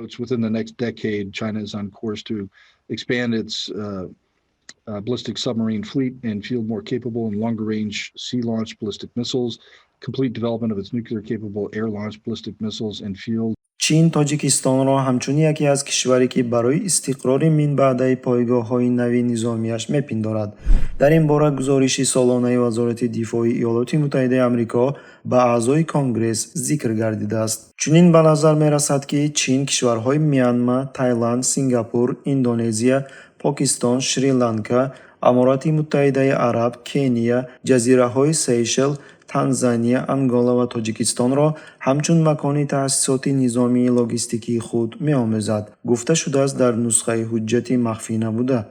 It's within the next decade, China is on course to expand its ballistic submarine fleet and field more capable and longer-range sea-launched ballistic missiles, complete development of its nuclear-capable air-launched ballistic missiles and field. چین تاجیکستان را همچون یکی از کشوری که برای استقرار منبعد پایگاه‌های نوی نظامیش می‌پندارد. در این باره گزارش سالانه وزارت دفاع ایالات متحده آمریکا به اعضای کنگره ذکر گردیده است. چنین به نظر می‌رسد که چین کشورهای میانمار، تایلند، سنگاپور، اندونزیا، پاکستان، شریلانکا، امارات متحده عرب، کنیا، جزیره‌های سیشل، تانزانیا، انگولا و تاجیکستان را همچون مکان تأسیسات نظامی لوجستیکی خود می‌آموزد. گفته شده است در نسخه حجت مخفی نبوده.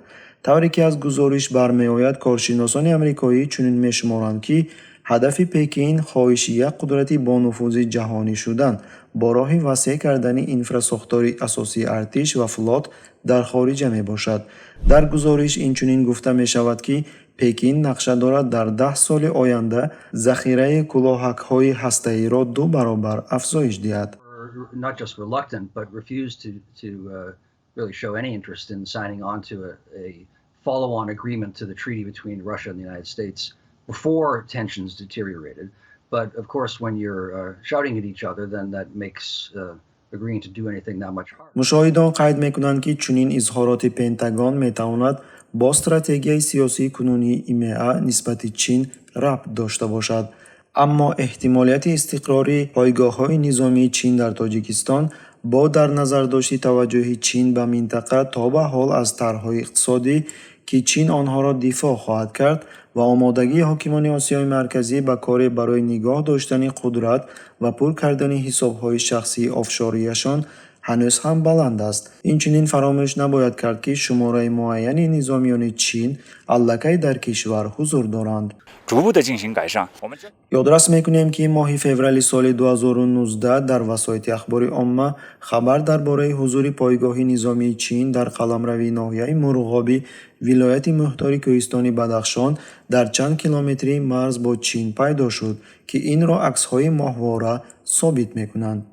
طوری که از گزارش برمی‌آید کارشناسان آمریکایی چنین می‌شمارند که هدف پکین خواهش یک قدرت با نفوذ جهانی شدن با راه وسیع کردن انفراساختار اساسی ارتش و فلات در خارج میباشد. در گزارش اینچنین گفته می شود که پکین نقشه دارد در 10 سال آینده ذخیره کلاهک‌های هسته‌ای را 2 برابر افزایش دهد. Not just reluctant, but refused to really show any interest in signing on to a follow-on agreement to the treaty between Russia and the United States before tensions deteriorated. But of course, when you're shouting at each other, then that makes agreeing to do anything that much harder. مشاهدان قید می‌کنند که چنین اظهارات پنتاگون می‌تواند با استراتژی سیاسی کنونی ایمه نسبت چین ربط داشته باشد. اما احتمالیت استقراری پایگاه‌های نظامی چین در تاجیکستان با در نظر داشت توجه چین به منطقه تا به حال از طرح‌های اقتصادی که چین آنها را دفاع خواهد کرد و آمادگی حاکمان آسیای مرکزی به کار برای نگاه داشتن قدرت و پر کردن حساب‌های شخصی آفشوریشان هنوز هم بلند است. اینچنین فراموش نباید کرد که شماره معینی نظامیان چین الکی در کشور حضور دارند. یادرس میکنیم که ماه فوریه سال 2019 در وسایط اخبار عامه خبر درباره حضور پایگاه نظامی چین در قلمرو ناحیه مرغابی ولایت مختار کوهستانی بدخشان در چند کیلومتری مرز با چین پیدا شد که این را عکس‌های ماهواره ثابت میکنند.